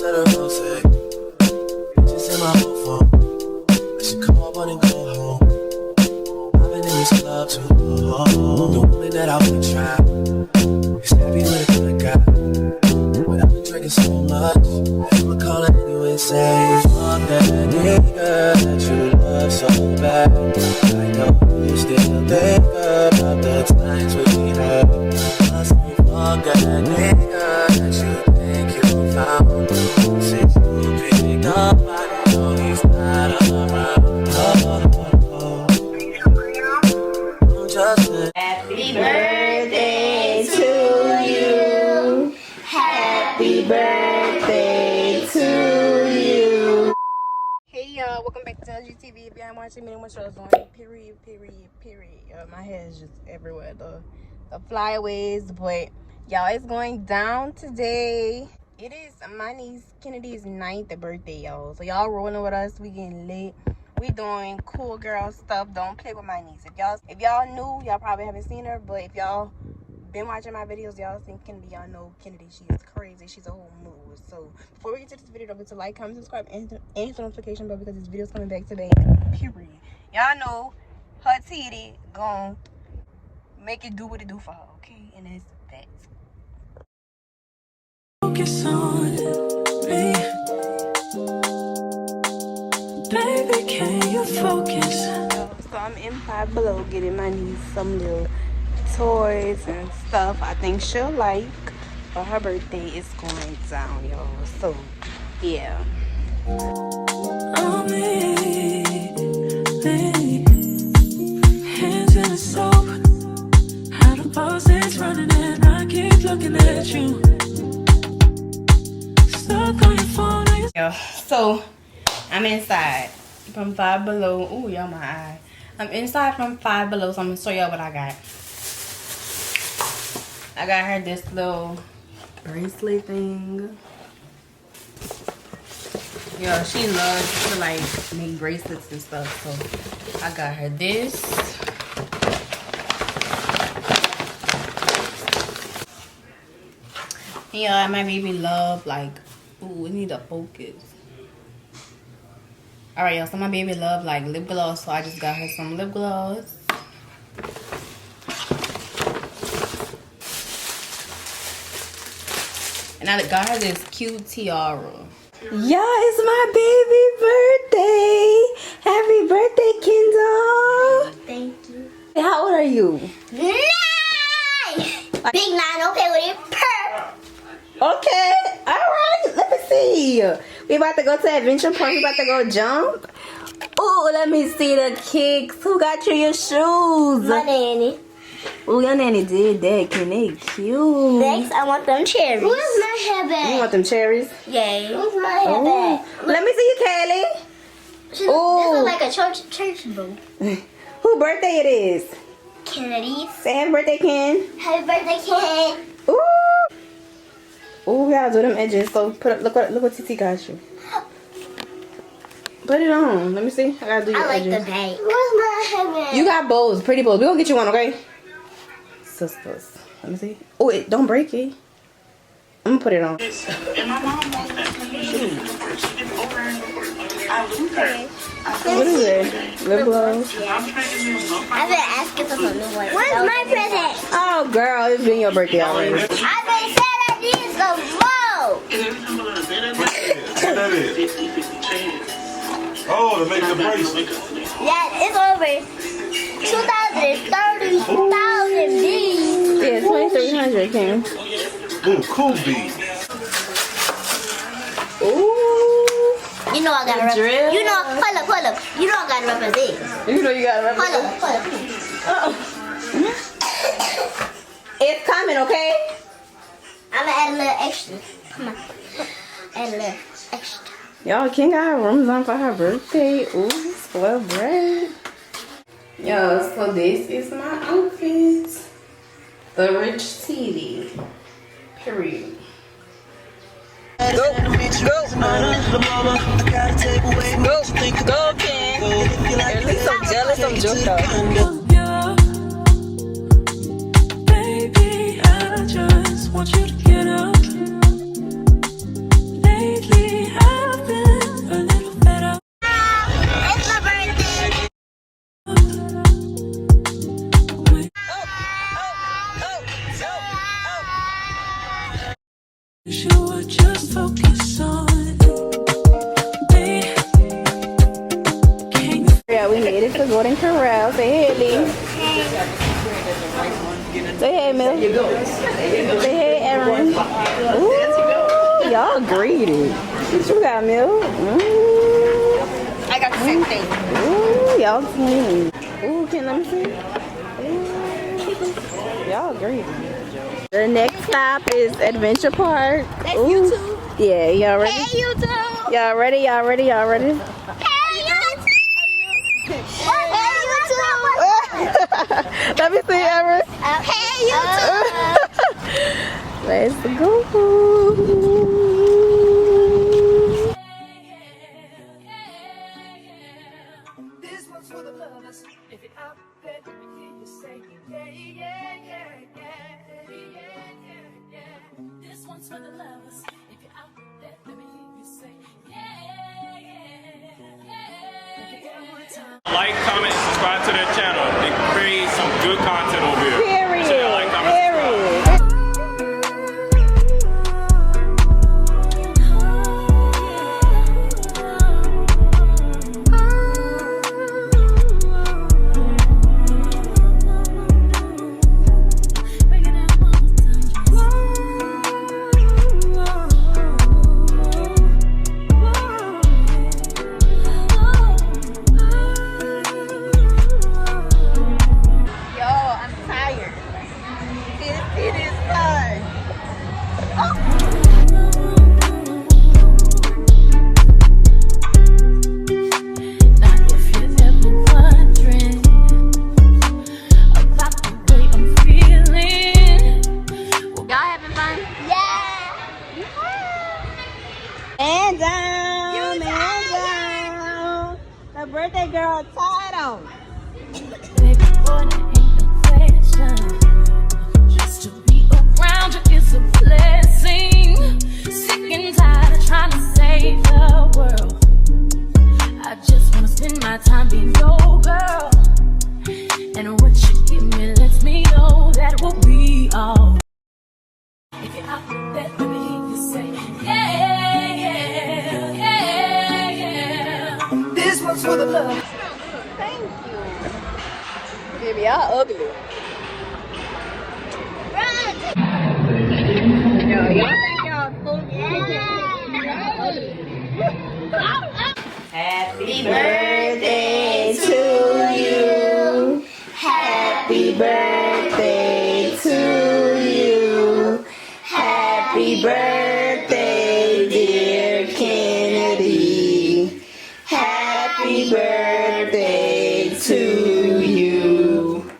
said I'm real sick. Just in my own phone. I should call up and go home. I've been in this club too long. The woman that I would try is happy with a good guy. But I've been drinking so much, I'ma call her anyway and say, fuck that nigga that you love so bad. I know you still think about the times we had. Must be fuck that nigga that you think you found. Since you picked up, I know he's not around. I'm just Happy birthday to you. Happy birthday to you. Hey y'all, welcome back to LGTV. If y'all watching me, what shows on period. My hair is just everywhere. The flyaways, but y'all, it's going down today. It is my niece Kennedy's 9th birthday, y'all. So y'all rolling with us. We getting lit. We doing cool girl stuff. Don't play with my niece. If y'all knew, y'all probably haven't seen her. But if y'all been watching my videos, y'all seen Kennedy, y'all know Kennedy. She is crazy. She's a whole mood. So before we get to this video, don't forget to like, comment, subscribe, and the notification bell because this video's coming back today. Period. Y'all know her titty gon' make it do what it do for her, okay? And it's that. focus on me. Baby, can you focus? So I'm in Five Below getting my niece some little toys and stuff I think she'll like for her birthday. It's going down, y'all. So yeah. On me, hands in the soap. How the faucet's running and I keep looking at you. Stuck on your phone. Yeah. So I'm inside from Five Below. Ooh, y'all, my eye. I'm inside from Five Below, so I'm gonna show y'all what I got. I got her this little bracelet thing. Yeah, she loves to like make bracelets and stuff, so I got her this. Yeah, my baby love like, ooh, we need to focus. Alright, y'all, so my baby love like lip gloss, so I just got her some lip gloss. And I got her this cute tiara. Yeah, it's my baby birthday. Happy birthday, Kendall. Thank you. How old are you? 9! Big 9, okay with it? Okay, alright, let me see. We about to go to Adventure Park. We about to go jump. Oh, let me see the kicks. Who got you your shoes? My nanny. Oh, your nanny did that. Can they cute? Next, I want them cherries. Where's my hairband? You want them cherries? Yay. Where's my hairband? Let me see you, Kaylee. This looks like a church boo. Who birthday it is? Kennedy's. Say happy birthday, Ken. Happy birthday, Ken. Ooh. Ooh, we gotta do them edges. So put up. Look what TT got you. Put it on. Let me see. I gotta do your I like edges. the bag. Where's my hairband? You got bows, pretty bows. We gonna get you one, okay? Sisters. Let me see. Oh, don't break it. I'm gonna put it on. And my mom wants that shoot. I lose her. What is it? Lip gloss. I've been asking for some new ones. Where's my present? Oh, girl, it's been your birthday already. I've been saying I need some more. That is. Oh, to make the bracelet. Yeah, it's over 2,030,000 bees. Yeah, 2,300, Ken. Ooh, cool beat. Ooh. You know I gotta drill. You know, hold up. You know I gotta represent. You know you gotta represent. Hold up. It's coming, okay? I'm gonna add a little extra. Come on. Add a little extra. Y'all, Ken got her rooms on for her birthday. Ooh, spoiled bread. Yo, so this is my outfit. The rich TV. Period. Go, go, Ken. At least I'm jealous, I'm joking. Baby, I just want you to get up. Lately sure just focus on. Yeah, we made it to Golden Corral. Say hey, Lee. Say hey, Mel. Say hey, Aaron. Ooh, y'all greedy. What you got, Mel? I got the same thing. Ooh, y'all clean. Ooh, let me see. Ooh, y'all greedy. The next stop is Adventure Park. That's you too. Yeah, y'all ready? Hey, you too. Y'all ready? Y'all ready? Y'all ready? Hey, you too. Hey, you too. Let me see, Aaron. Hey, you too. Let's go. This one's for the lovers. If you're out there, let me hear you say, yeah, yeah, yeah, yeah, yeah, yeah, yeah. This one's for the lovers. If you're out there, let me hear you say, yeah, yeah, yeah. Like, comment, and subscribe to their channel. They create some good content over here. Period. Make sure you like, comment, subscribe. Period. Man down, man down. The birthday girl tied on. Baby boy, that ain't no question. Just to be around you is a blessing. Sick and tired of trying to save the world. I just wanna spend my time being your girl. And what you give me lets me know that we'll be all. If you're out there, let me hear you say, yeah, yeah, yeah, yeah. This one's for the love. Thank you. Baby, y'all ugly. Yo, y'all think y'all Happy birthday to you. Happy birthday to you. Happy birthday, dear Kennedy. Happy birthday to you.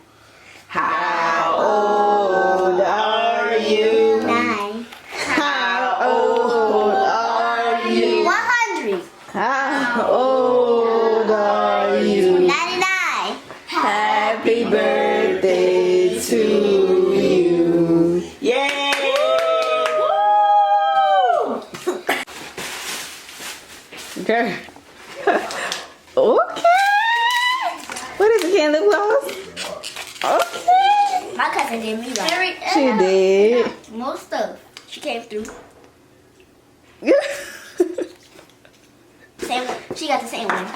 How old are you? 9. How old are you? 100. How old are you? 99. Happy birthday to you. Yay! Girl. Okay. What is it, candle gloss? Okay. My cousin did me right. She did. Most stuff. She came through. Same one. She got the same one.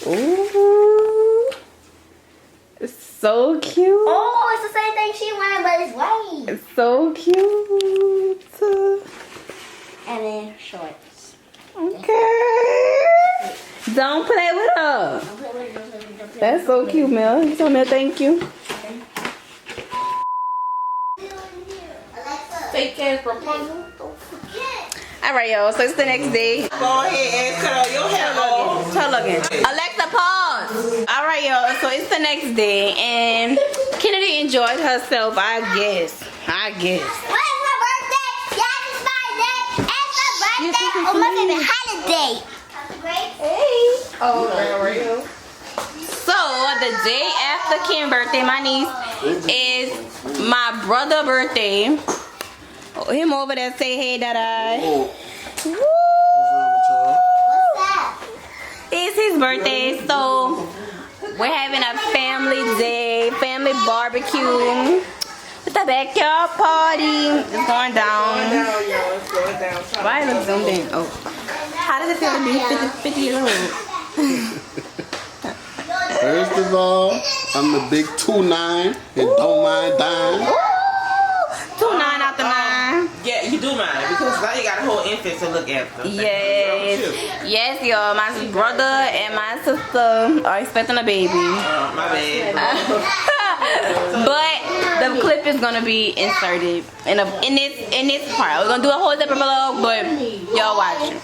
Ooh. It's so cute. Oh, it's the same thing she wearing, but it's white. It's so cute. And then shorts. Okay. Don't play with her. Don't play with it, don't play with it, don't play That's so cute, Mel. You told me a thank you. Fake ass Rapunzel. Alright, y'all. So it's the next day. Go ahead and curl your hair off. Tell again. Alexa, pause. Alright, y'all. So it's the next day, and Kennedy enjoyed herself, I guess. When's my birthday? Yeah, it's my day. It's my birthday. Oh, my favorite holiday. So the day after Kim's birthday, my niece, is my brother's birthday. Oh, him over there say hey, Dada. What's that? It's his birthday, so we're having a family day, family barbecue. backyard party. It's going down. It's going down. Why it looks zoomed in? Oh. How does it feel to be 50 years old? First of all, I'm the big 2'9" and don't mind dying. 2'9" out the 9. Yeah, you do mind because now you got a whole infant to look after. Yes. Yes, y'all. My brother and my sister are expecting a baby. My bad. But the clip is gonna be inserted in this part. We're gonna do a whole separate vlog, but y'all watch it.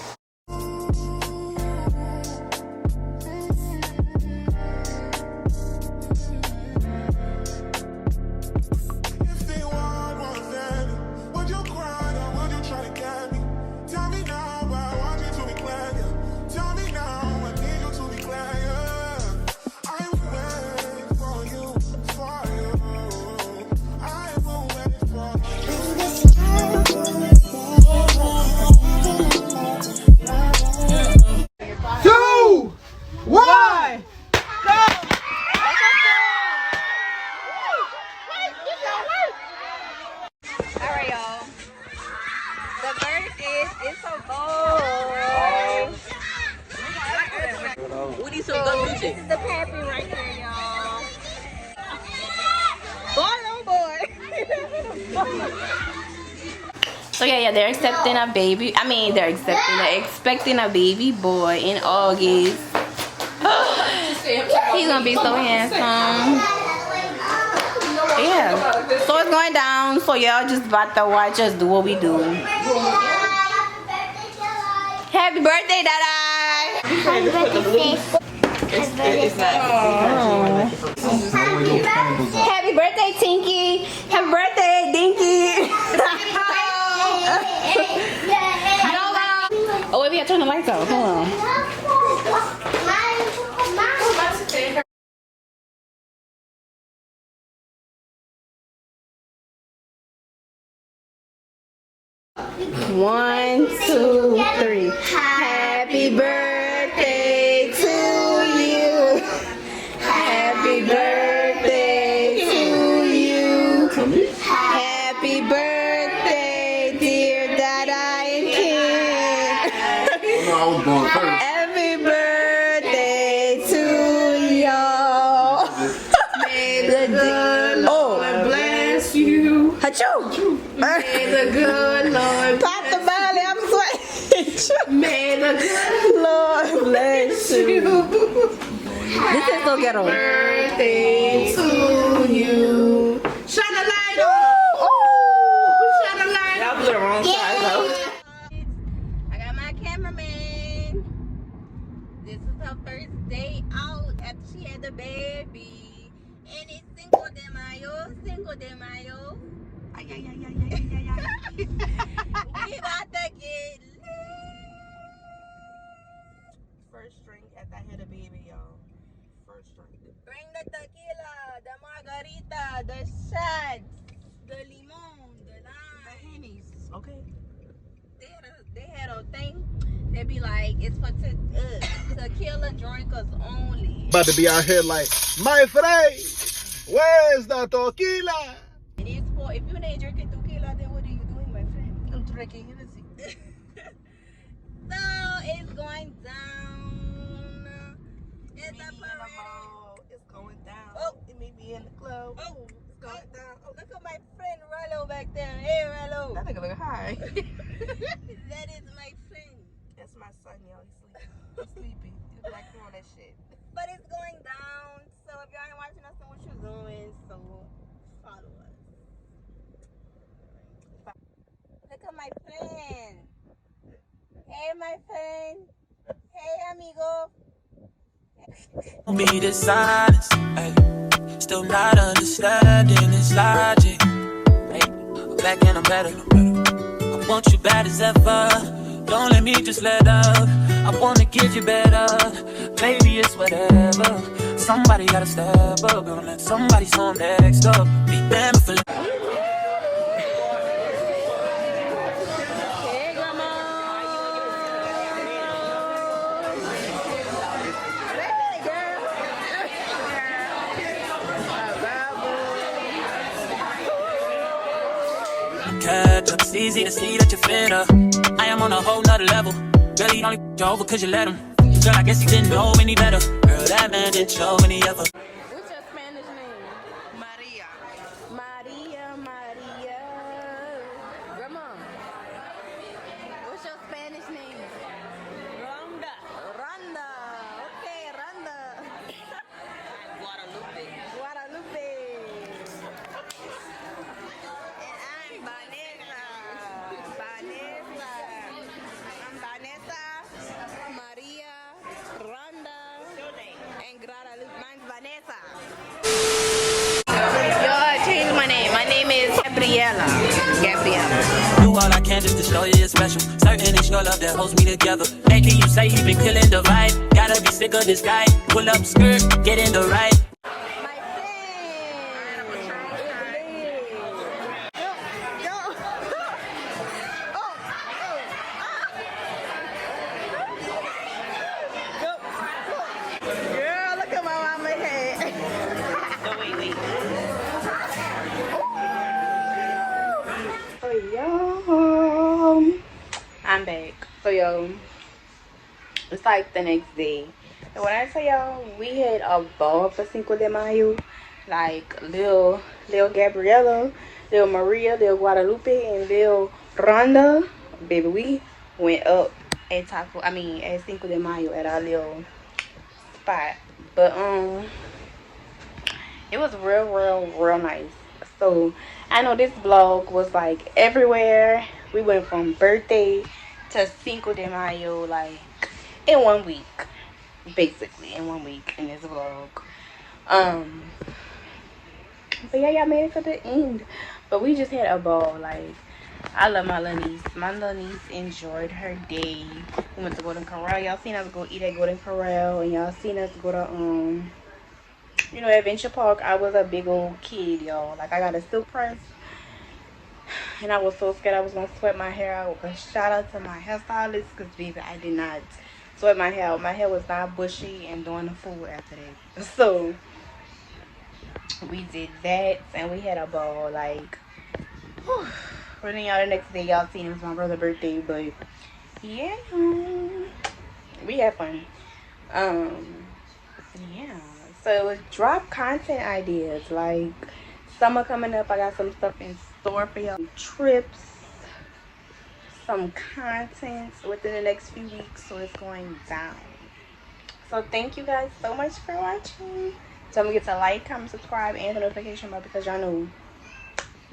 Alright, y'all. The verse is it's so cold. We need some good music. This is the pappy right here, y'all. Boy, oh boy. So yeah, they're accepting a baby. I mean, they're expecting a baby boy in August. He's gonna be so handsome. Yeah, so it's going down. So y'all just about to watch us do what we do. Happy birthday, Dada! Happy birthday. Happy birthday, Tinky! Happy birthday, Dinky! Oh wait, we gotta turn the lights out. Hold on. One, two, three. Happy birthday to you. Happy birthday to you. Happy birthday, dear Dada and King. I was born first. Happy birthday to y'all. May the good Lord bless you. Achoo. May the good Lord pop the belly, I'm sweating. May the good Lord bless you. This is so ghetto. Birthday to you. Shine a light on. Oh, shine a light on. That was the wrong side though. I got my cameraman. This is her first day out after she had the baby. And it's Cinco de Mayo. Cinco de Mayo. Ay, ay, ay, ay, ay, ay, ay. We about to get lit. First drink after I had a baby, y'all. First drink. Bring the tequila, the margarita, the shots, the limon, the lime. Okay. They had a thing. They be like, it's for tequila drinkers only. About to be out here like, my friend, where's the tequila? It is for, if you're not drinking tequila, then what are you doing, my friend? I'm drinking Hennessy. So it's going down. It's a parade. It's going down. Oh. It may be in the club. Oh, It's going down. Oh, look at my friend Rollo back there. Hey, Rollo. that nigga look high. That is my friend. That's my son, y'all. He's sleepy. He's like on that shit. But it's going down. So if y'all ain't watching us, know what you're doing. So follow us. Look at my friend. Hey, my friend. Hey, amigo. Be dishonest, ay. Still not understanding this logic. Ay. Back and I'm better. I want you bad as ever. Don't let me just let up. I wanna give you better. Baby, it's whatever. Somebody gotta step up. Gonna let somebody home next up. Be damned if I Hey, grandma. Hey, girl. catch up. It's easy to see that you're finna. I am on a whole nother level. Girl, he only you over cause you let him. Girl, I guess he didn't know any better. Girl, that man didn't show any ever. What's your Spanish name? Maria. Maria, Maria. Grandma. What's your Spanish name? Ronda. Rhonda. Okay, Rhonda. Guadalupe. Guadalupe. And I'm Vanessa. Vanessa. I'm Vanessa. Maria, Rhonda, and Guadalupe. Mine's Vanessa. Yo, I changed my name. My name is Gabriella. Gabriella. Do all I can just to show you you're special. Certain it's your love that holds me together. Lately you say you've been killing the vibe. Gotta be sick of this guy. Pull up skirt, get in the right. My friend. Yo. Girl, look at my mama's head. Oh, wait. So yo, I'm back. So yo, it's like the next day. And when I say y'all, we had a ball for Cinco de Mayo. Like Lil Gabriella, Lil Maria, Lil Guadalupe, and Lil Rhonda. Baby, we went up at Cinco de Mayo at our little spot. But it was real nice. So I know this vlog was like everywhere. We went from birthday to Cinco de Mayo like in 1 week, basically in 1 week in this vlog. But yeah, y'all made it to the end. But we just had a ball. Like, I love my little niece. My little niece enjoyed her day. We went to Golden Corral. Y'all seen us go eat at Golden Corral, and y'all seen us go to Adventure Park. I was a big old kid, y'all. Like, I got a silk press, and I was so scared I was gonna sweat my hair out. But shout out to my hairstylist, because baby, I did not sweat my hair out. My hair was not bushy and doing the fool after that. So we did that, and we had a ball. Like, whew. But then y'all, the next day y'all seen it was my brother's birthday. But yeah, we had fun. Yeah, so it was drop content ideas. Like, summer coming up, I got some stuff in store for y'all. Trips, some content within the next few weeks, so it's going down. So thank you guys so much for watching. Don't forget to like, comment, subscribe, and the notification bell, because y'all know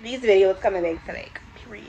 these videos coming back today. Period.